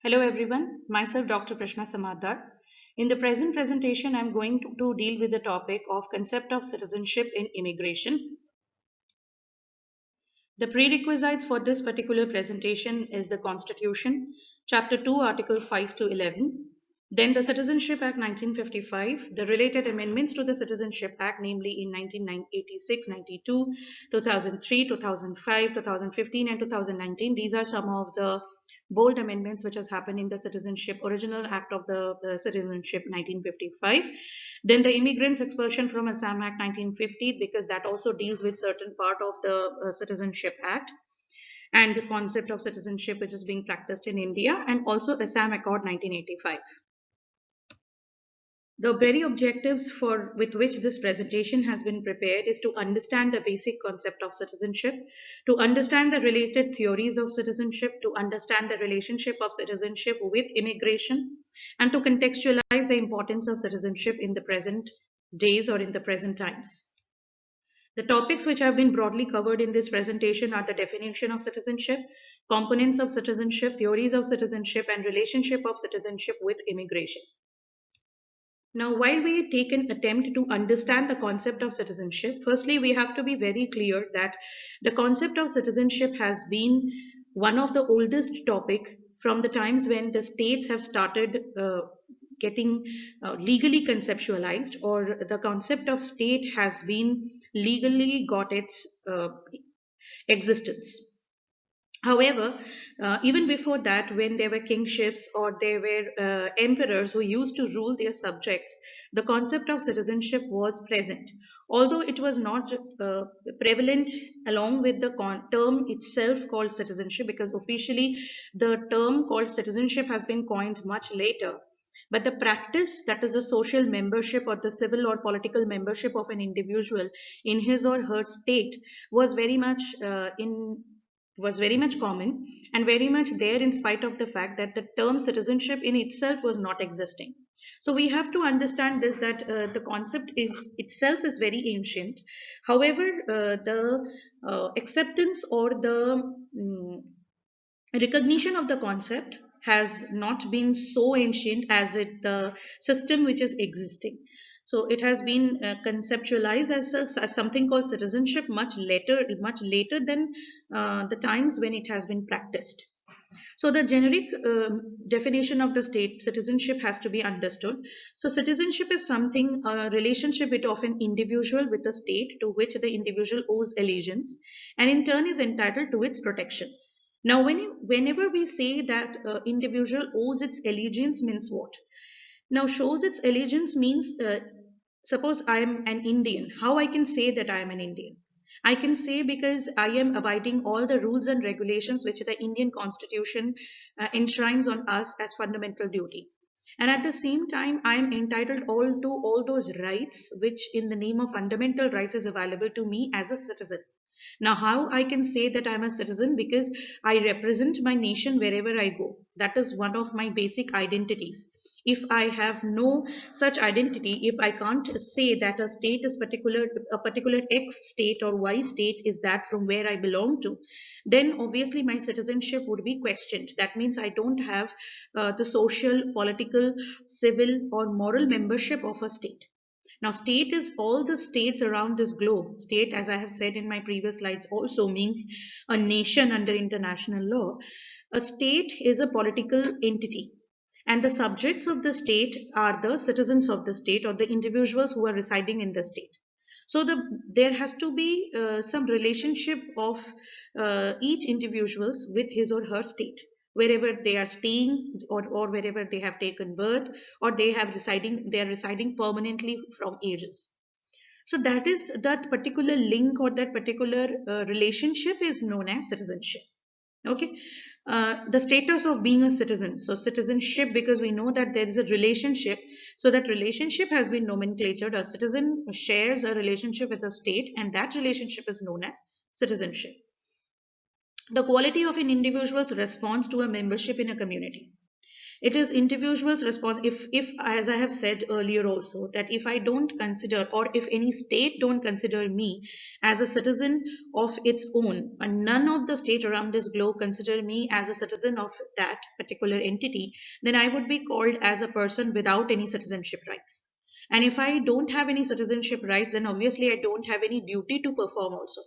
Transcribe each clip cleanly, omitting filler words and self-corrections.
Hello everyone, myself Dr. Prashna Samadar. In the present presentation, I'm going to deal with the topic of concept of citizenship in immigration. The prerequisites for this particular presentation is the Constitution, Chapter 2, Article 5 to 11. Then the Citizenship Act 1955, the related amendments to the Citizenship Act, namely in 1986, 92, 2003, 2005, 2015, and 2019. These are some of the bold amendments which has happened in the Citizenship Original Act of the Citizenship 1955. Then the Immigrants Expulsion from Assam Act 1950, because that also deals with certain part of the Citizenship Act and the concept of citizenship which is being practiced in India, and also Assam Accord 1985. The very objectives for with which this presentation has been prepared is to understand the basic concept of citizenship, to understand the related theories of citizenship, to understand the relationship of citizenship with immigration, and to contextualize the importance of citizenship in the present days or in the present times. The topics which have been broadly covered in this presentation are the definition of citizenship, components of citizenship, theories of citizenship, and relationship of citizenship with immigration. Now, while we take an attempt to understand the concept of citizenship, firstly, we have to be very clear that the concept of citizenship has been one of the oldest topic from the times when the states have started getting legally conceptualized, or the concept of state has been legally got its existence. However, even before that, when there were kingships or there were emperors who used to rule their subjects, the concept of citizenship was present. Although it was not prevalent along with the term itself called citizenship, because officially the term called citizenship has been coined much later. But the practice, that is the social membership or the civil or political membership of an individual in his or her state, was very much common and very much there, in spite of the fact that the term citizenship in itself was not existing. So we have to understand this, that the concept is itself is very ancient. However, the acceptance or the recognition of the concept has not been so ancient as it the system which is existing. So it has been conceptualized as something called citizenship much later than the times when it has been practiced. So the generic definition of the state citizenship has to be understood. So citizenship is something, a relationship of an individual with a state to which the individual owes allegiance and in turn is entitled to its protection. Now, whenever we say that individual owes its allegiance means what? Now, shows its allegiance means, suppose I am an Indian. How I can say that I am an Indian? I can say because I am abiding all the rules and regulations which the Indian Constitution enshrines on us as fundamental duty. And at the same time, I am entitled to all those rights which, in the name of fundamental rights, is available to me as a citizen. Now, how I can say that I'm a citizen? Because I represent my nation wherever I go. That is one of my basic identities. If I have no such identity, if I can't say that a state is a particular X state or Y state is that from where I belong to, then obviously my citizenship would be questioned. That means I don't have the social, political, civil, or moral membership of a state. Now, state is all the states around this globe. State, as I have said in my previous slides, also means a nation under international law. A state is a political entity, and the subjects of the state are the citizens of the state or the individuals who are residing in the state. So there has to be some relationship of each individuals with his or her state, wherever they are staying, or wherever they have taken birth, or they are residing permanently from ages. So that particular link or that particular relationship is known as citizenship. Okay. The status of being a citizen. So citizenship, because we know that there is a relationship. So that relationship has been nomenclatured. A citizen shares a relationship with a state, and that relationship is known as citizenship. The quality of an individual's response to a membership in a community. It is individuals response. If as I have said earlier also, that if I don't consider, or if any state don't consider me as a citizen of its own, and none of the state around this globe consider me as a citizen of that particular entity, then I would be called as a person without any citizenship rights. And if I don't have any citizenship rights, then obviously I don't have any duty to perform also.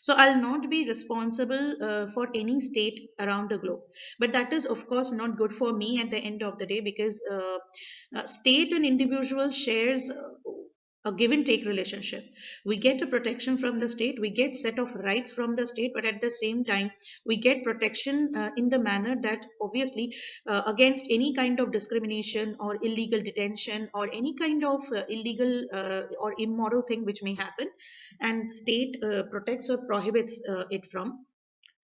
So I'll not be responsible for any state around the globe. But that is, of course, not good for me at the end of the day, because state and individual shares a give and take relationship. We get a protection from the state, we get set of rights from the state, but at the same time we get protection in the manner that obviously against any kind of discrimination or illegal detention or any kind of illegal or immoral thing which may happen, and state protects or prohibits it from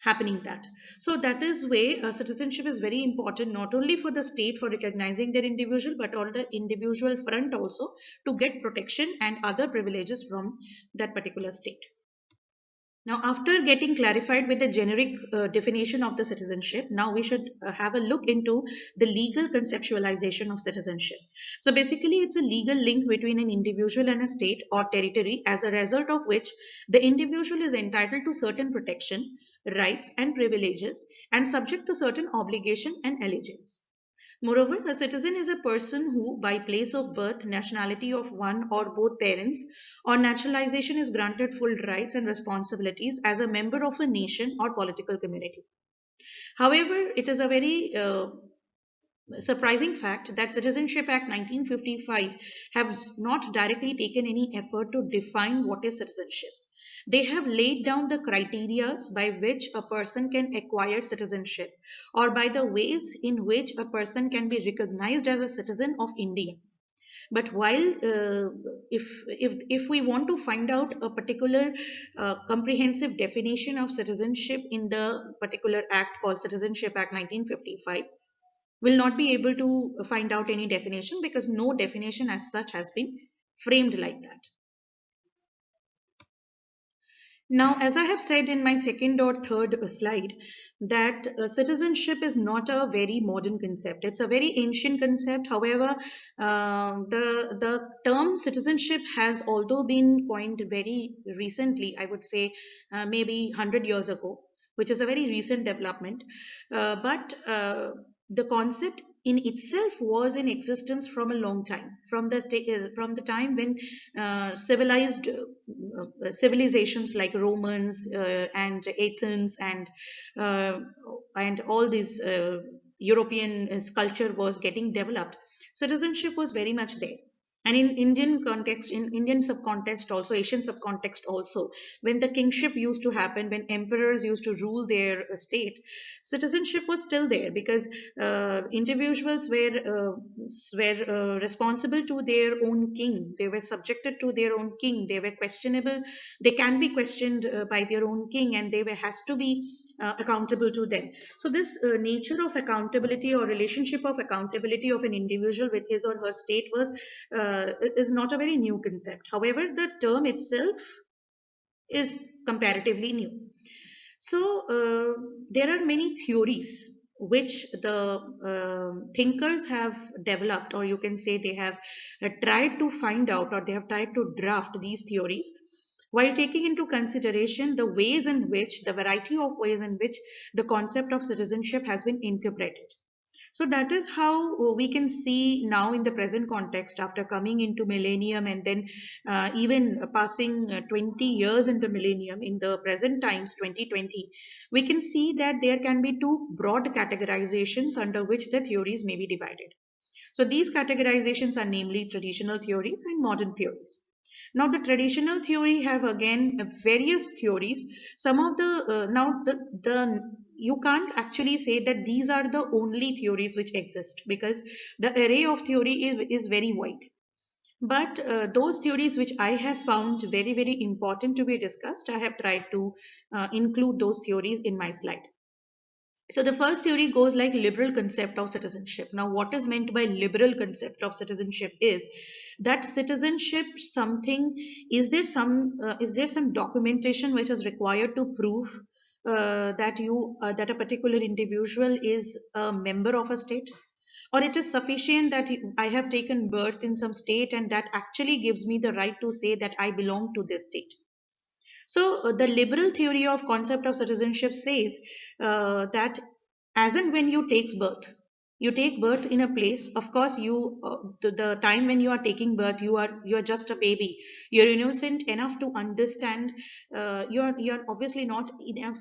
happening. That, so that is way citizenship is very important, not only for the state for recognizing their individual, but on the individual front also, to get protection and other privileges from that particular state. Now, after getting clarified with the generic definition of the citizenship, now we should have a look into the legal conceptualization of citizenship. So basically, it's a legal link between an individual and a state or territory, as a result of which the individual is entitled to certain protection, rights, and privileges, and subject to certain obligation and allegiance. Moreover, a citizen is a person who, by place of birth, nationality of one or both parents, or naturalization, is granted full rights and responsibilities as a member of a nation or political community. However, it is a very surprising fact that Citizenship Act 1955 has not directly taken any effort to define what is citizenship. They have laid down the criteria by which a person can acquire citizenship, or by the ways in which a person can be recognized as a citizen of India. But while if we want to find out a particular comprehensive definition of citizenship in the particular act called Citizenship Act 1955, will not be able to find out any definition, because no definition as such has been framed like that. Now, as I have said in my second or third slide, that citizenship is not a very modern concept. It's a very ancient concept. However, the term citizenship has although been coined very recently, I would say maybe 100 years ago, which is a very recent development. But the concept in itself was in existence from a long time, from the time when civilized civilizations like Romans and Athens uh, and all these European culture was getting developed. Citizenship was very much there. And in Indian context, in Indian subcontext also, Asian subcontext also, when the kingship used to happen, when emperors used to rule their state, citizenship was still there, because individuals were responsible to their own king. They were subjected to their own king. They were questionable. They can be questioned by their own king, and they were has to be accountable to them. So this nature of accountability or relationship of accountability of an individual with his or her state was is not a very new concept. However, the term itself is comparatively new. So there are many theories which the thinkers have developed, or you can say they have tried to find out, or they have tried to draft these theories, while taking into consideration the ways in which, the variety of ways in which the concept of citizenship has been interpreted. So that is how we can see now in the present context, after coming into millennium and then even passing 20 years in the millennium, in the present times 2020, we can see that there can be two broad categorizations under which the theories may be divided. So these categorizations are namely traditional theories and modern theories. Now the traditional theory have again various theories. Some of the now the you can't actually say that these are the only theories which exist, because the array of theory is very wide. But those theories which I have found very, very important to be discussed, I have tried to include those theories in my slide. So the first theory goes like liberal concept of citizenship. Now, what is meant by liberal concept of citizenship is that citizenship something, is there some documentation which is required to prove that a particular individual is a member of a state? or it is sufficient that I have taken birth in some state and that actually gives me the right to say that I belong to this state. So the liberal theory of concept of citizenship says that as and when you take birth in a place. Of course, the time when you are taking birth, you are just a baby. You're innocent enough to understand. You're obviously not enough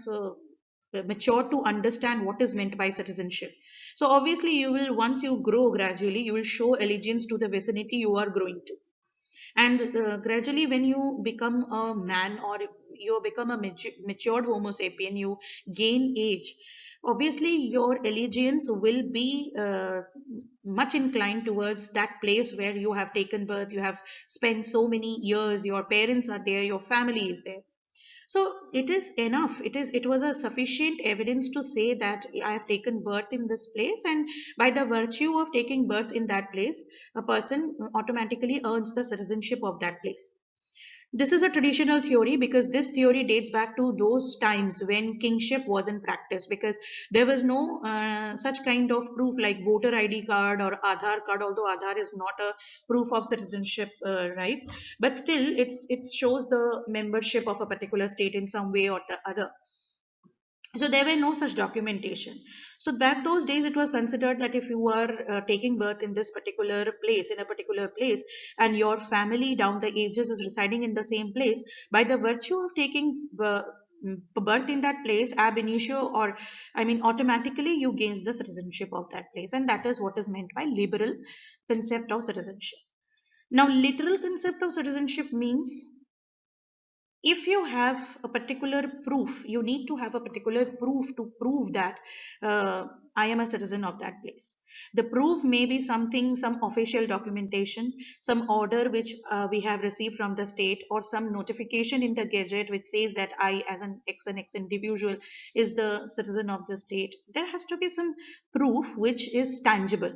mature to understand what is meant by citizenship. So obviously, you will once you grow gradually, you will show allegiance to the vicinity you are growing to, and gradually when you become a man or you become a matured homo sapien, you gain age. Obviously your allegiance will be much inclined towards that place where you have taken birth, you have spent so many years, your parents are there, your family is there. So it is enough, it was a sufficient evidence to say that I have taken birth in this place, and by the virtue of taking birth in that place, a person automatically earns the citizenship of that place. This is a traditional theory because this theory dates back to those times when kingship was in practice, because there was no such kind of proof like voter ID card or Aadhaar card, although Aadhaar is not a proof of citizenship rights, but still it shows the membership of a particular state in some way or the other. So there were no such documentation. So back those days it was considered that if you were taking birth in this particular place, in a particular place, and your family down the ages is residing in the same place, by the virtue of taking birth in that place ab initio, or I mean automatically you gains the citizenship of that place, and that is what is meant by liberal concept of citizenship. Now literal concept of citizenship means if you have a particular proof, you need to have a particular proof to prove that I am a citizen of that place. The proof may be something, some official documentation, some order which we have received from the state, or some notification in the gazette which says that I as an X individual is the citizen of the state. There has to be some proof which is tangible,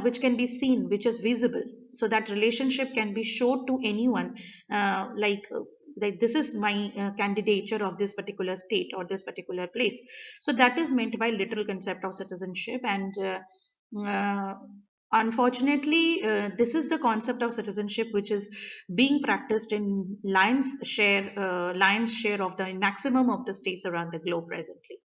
which can be seen, which is visible, so that relationship can be showed to anyone, like this is my candidature of this particular state or this particular place. So that is meant by literal concept of citizenship, and uh, unfortunately, this is the concept of citizenship which is being practiced in lion's share of the maximum of the states around the globe presently.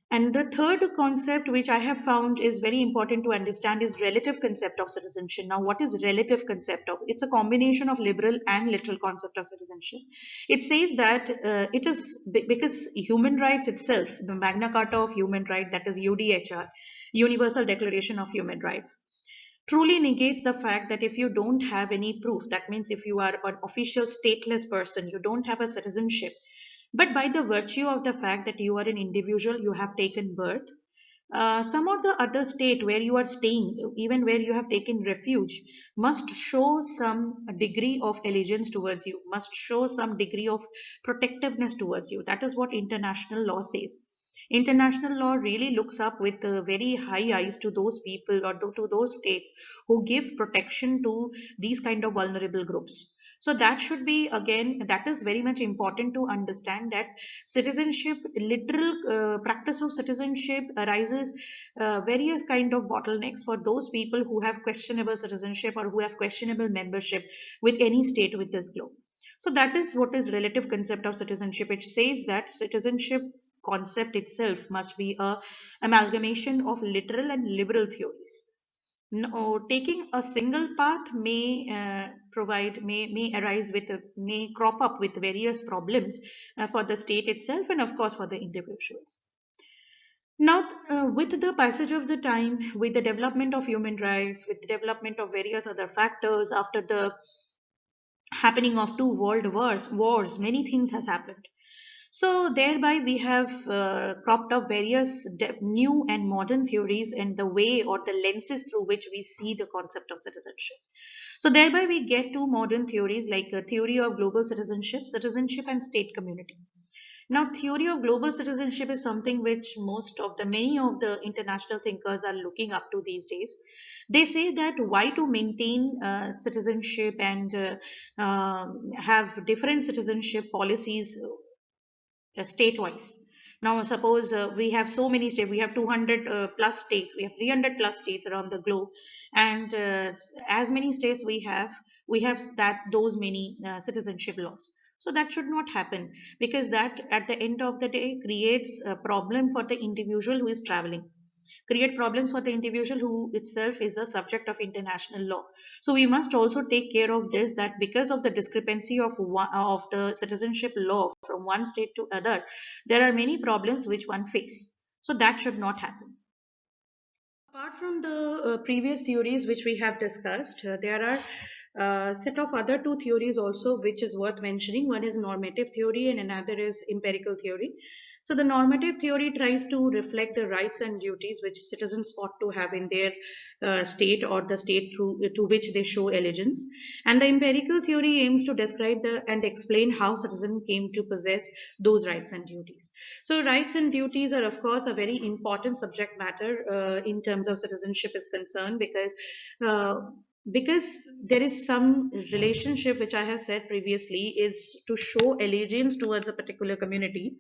And the third concept which I have found is very important to understand is relative concept of citizenship. Now, what is relative concept of? It's a combination of liberal and literal concept of citizenship. It says that it is because human rights itself, the Magna Carta of Human Rights, that is UDHR, Universal Declaration of Human Rights, truly negates the fact that if you don't have any proof, that means if you are an official stateless person, you don't have a citizenship, but by the virtue of the fact that you are an individual, you have taken birth, some of the other state where you are staying, even where you have taken refuge, must show some degree of allegiance towards you, must show some degree of protectiveness towards you. That is what international law says. International law really looks up with very high eyes to those people or to those states who give protection to these kind of vulnerable groups. So that should be, again, that is very much important to understand that citizenship, literal practice of citizenship arises various kind of bottlenecks for those people who have questionable citizenship or who have questionable membership with any state with this globe. So that is what is relative concept of citizenship. It says that citizenship concept itself must be a amalgamation of literal and liberal theories. No, taking a single path may may arise with may crop up with various problems for the state itself and of course for the individuals. Now, with the passage of the time, with the development of human rights, with the development of various other factors, after the happening of two wars, many things has happened. So thereby we have cropped up various new and modern theories and the way or the lenses through which we see the concept of citizenship. So thereby we get two modern theories like a theory of global citizenship, citizenship and state community. Now, theory of global citizenship is something which many of the international thinkers are looking up to these days. They say that why to maintain citizenship and have different citizenship policies state-wise. Now, suppose we have so many states, we have 200 plus states, we have 300 plus states around the globe, and as many states we have that those many citizenship laws. So that should not happen, because that at the end of the day creates a problem for the individual who is traveling, create problems for the individual who itself is a subject of international law. So we must also take care of this, that because of the discrepancy of of the citizenship law from one state to other, there are many problems which one face. So that should not happen. Apart from the previous theories which we have discussed, there are a set of other two theories also which is worth mentioning. One is normative theory and another is empirical theory. So the normative theory tries to reflect the rights and duties which citizens ought to have in their state or the state through to which they show allegiance. And the empirical theory aims to describe the and explain how citizen came to possess those rights and duties. So rights and duties are of course a very important subject matter in terms of citizenship is concerned, uh, because there is some relationship which I have said previously is to show allegiance towards a particular community.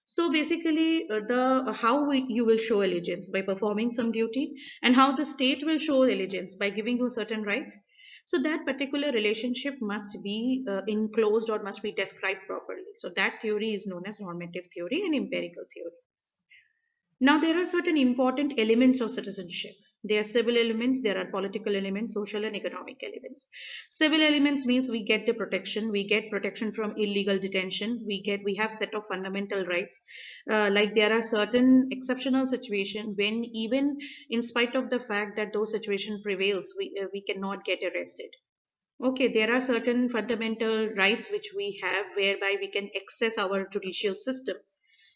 So basically, the how you will show allegiance by performing some duty, and how the state will show allegiance by giving you certain rights. So that particular relationship must be enclosed or must be described properly. So that theory is known as normative theory and empirical theory. Now, there are certain important elements of citizenship. There are civil elements, there are political elements, social and economic elements. Civil elements means we get protection from illegal detention, we have set of fundamental rights. Like there are certain exceptional situations when even in spite of the fact that those situation prevails, we cannot get arrested. Okay, there are certain fundamental rights which we have whereby we can access our judicial system.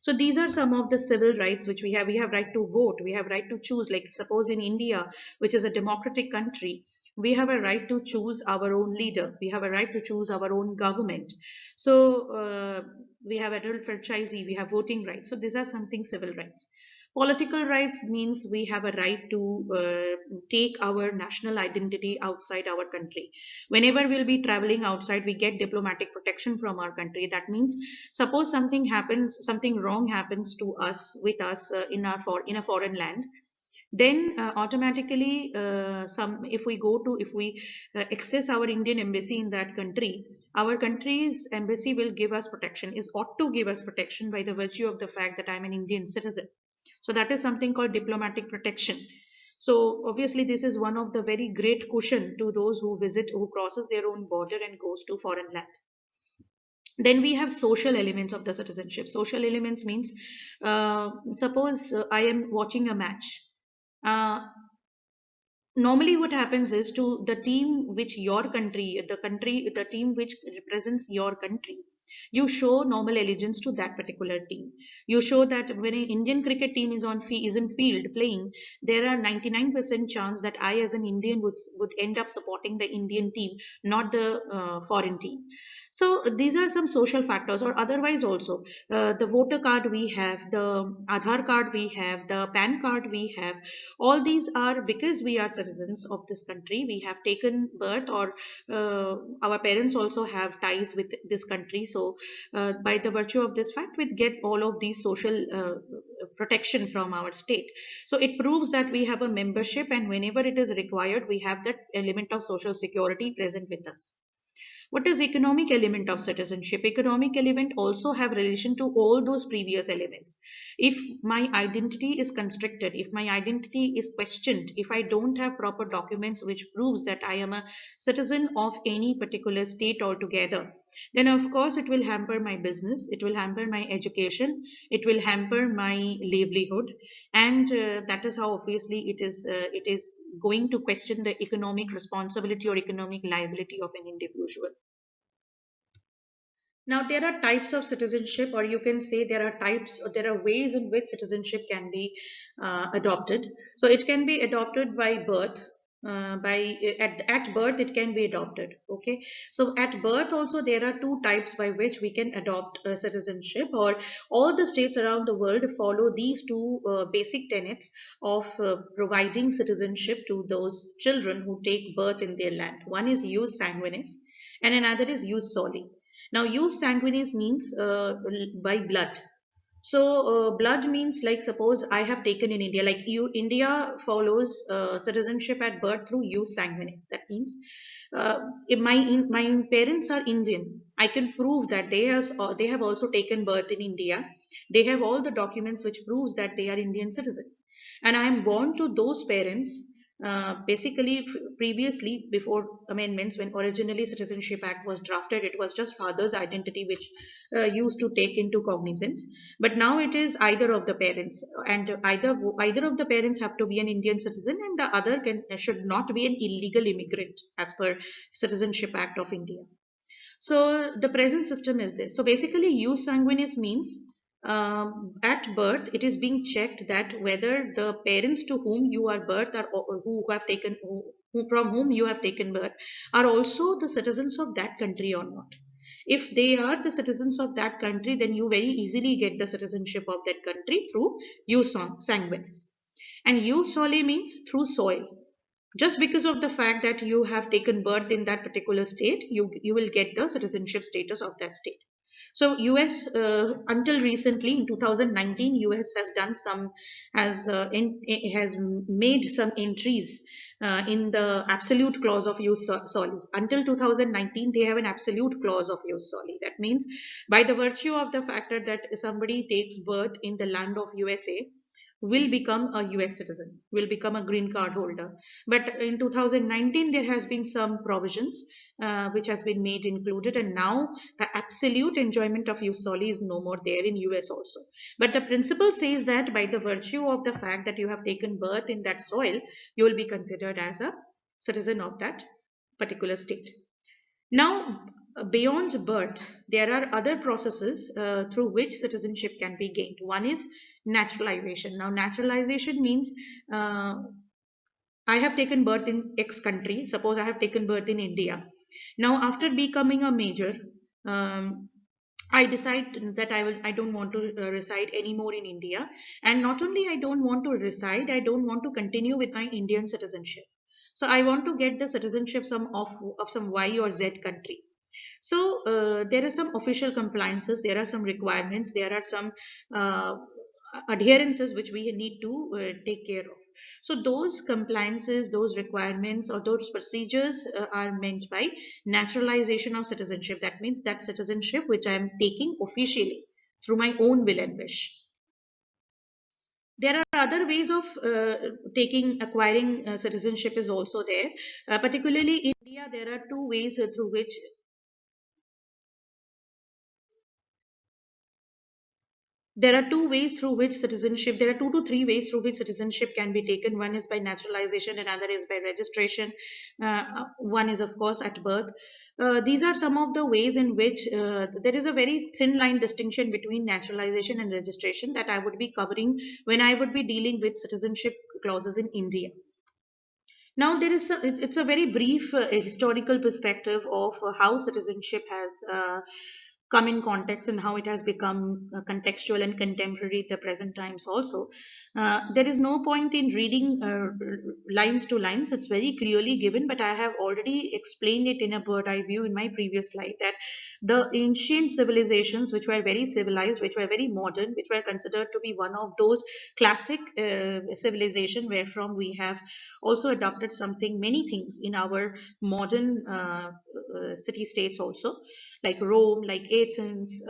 So these are some of the civil rights which we have. We have right to vote. We have right to choose. Like suppose in India, which is a democratic country, we have a right to choose our own leader. We have a right to choose our own government. So we have adult franchisee. We have voting rights. So these are something civil rights. Political rights means we have a right to take our national identity outside our country. Whenever we'll be traveling outside, we get diplomatic protection from our country. That means suppose something happens, something wrong happens to us with us in a foreign land, then automatically some if we go to if we access our Indian embassy in that country, our country's embassy will give us protection, is ought to give us protection by the virtue of the fact that I'm an Indian citizen. So that is something called diplomatic protection. So obviously this is one of the very great cushion to those who visit, who crosses their own border and goes to foreign land. Then we have social elements of the citizenship. Social elements means suppose I am watching a match. uh, Normally what happens is to the team which your country, the team which represents your country, you show normal allegiance to that particular team. You show that when an Indian cricket team is in field playing, there are 99% chance that I as an Indian would end up supporting the Indian team, not the foreign team. So these are some social factors. Or otherwise also, the voter card we have, the Aadhaar card we have, the PAN card we have, all these are because we are citizens of this country. We have taken birth, or our parents also have ties with this country. So by the virtue of this fact, we get all of these social protection from our state. So it proves that we have a membership, and whenever it is required, we have that element of social security present with us. What is economic element of citizenship? Economic element also have relation to all those previous elements. If my identity is constricted, if my identity is questioned, if I don't have proper documents which proves that I am a citizen of any particular state altogether, then of course it will hamper my business, it will hamper my education, it will hamper my livelihood, and that is how obviously it is going to question the economic responsibility or economic liability of an individual. Now, there are types of citizenship, or you can say there are types, or there are ways in which citizenship can be adopted. So, it can be adopted by birth. At birth, it can be adopted. Okay, so at birth also there are two types by which we can adopt citizenship, or all the states around the world follow these two basic tenets of providing citizenship to those children who take birth in their land. One is jus sanguinis, and another is jus soli. Now, jus sanguinis means by blood. So blood means, like, suppose I have taken in India, like you, India follows citizenship at birth through jus sanguinis. That means if my parents are Indian, I can prove that they have also taken birth in India. They have all the documents which proves that they are Indian citizen, and I am born to those parents. Basically, previously, before amendments, when originally Citizenship Act was drafted, it was just father's identity which used to take into cognizance. But now it is either of the parents, and either of the parents have to be an Indian citizen, and the other can should not be an illegal immigrant as per Citizenship Act of India. So the present system is this. So basically, jus sanguinis means at birth it is being checked that whether the parents to whom you are birth are, or who have taken who, from whom you have taken birth, are also the citizens of that country or not. If they are the citizens of that country, then you very easily get the citizenship of that country through jus sanguinis. And jus soli means through soil. Just because of the fact that you have taken birth in that particular state, you will get the citizenship status of that state. So US, until recently in 2019, US has done some, has made some entries in the absolute clause of jus soli. Until 2019, they have an absolute clause of jus soli. That means, by the virtue of the factor that somebody takes birth in the land of USA, will become a US citizen, will become a green card holder. But in 2019, there has been some provisions which has been made included, and now the absolute enjoyment of jus soli is no more there in US also. But the principle says that by the virtue of the fact that you have taken birth in that soil, you will be considered as a citizen of that particular state. Now, beyond birth, there are other processes through which citizenship can be gained. One is naturalization. Now, naturalization means I have taken birth in X country. Suppose I have taken birth in India. Now, after becoming a major, um, I decide that I don't want to reside anymore in India. And not only I don't want to reside, I don't want to continue with my Indian citizenship. So I want to get the citizenship of some Y or Z country. So there are some official compliances, there are some requirements, there are some uh, adherences which we need to take care of. So those compliances, those requirements, or those procedures are meant by naturalization of citizenship. That means that citizenship which I am taking officially through my own will and wish. There are other ways of acquiring citizenship is also there. Particularly in India, there are two ways through which there are two ways through which citizenship, there are 2 to 3 ways through which citizenship can be taken. One is by naturalization, another is by registration. One is, of course, at birth. These are some of the ways in which there is a very thin line distinction between naturalization and registration that I would be covering when I would be dealing with citizenship clauses in India. Now, it's a very brief historical perspective of how citizenship has come in context and how it has become contextual and contemporary at the present times also. There is no point in reading lines to lines. It's very clearly given, but I have already explained it in a bird eye view in my previous slide, that the ancient civilizations, which were very civilized, which were very modern, which were considered to be one of those classic civilization where from we have also adopted something, many things in our modern city states also, like Rome, like Athens.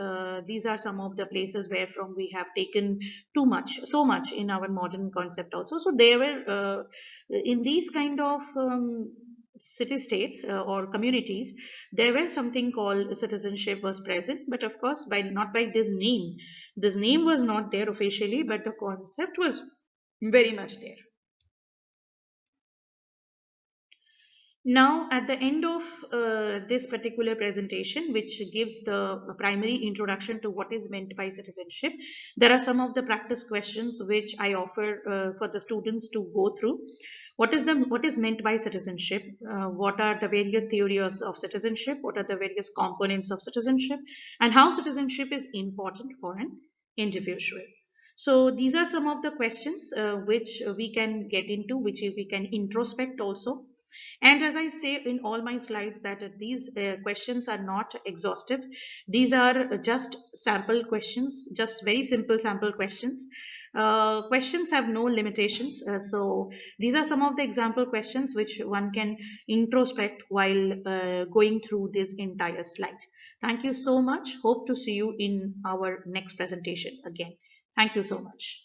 These are some of the places where from we have taken so much in our modern concept also. So there were in these kind of city states or communities, there were something called citizenship was present, but of course by not by this name. This name was not there officially, but the concept was very much there. Now, at the end of this particular presentation, which gives the primary introduction to what is meant by citizenship, there are some of the practice questions which I offer for the students to go through. What is meant by citizenship? What are the various theories of citizenship? What are the various components of citizenship? And how citizenship is important for an individual? So these are some of the questions which we can get into, which we can introspect also. And as I say in all my slides, that these questions are not exhaustive. These are just sample questions, just very simple sample questions. Questions have no limitations. So these are some of the example questions which one can introspect while going through this entire slide. Thank you so much. Hope to see you in our next presentation again. Thank you so much.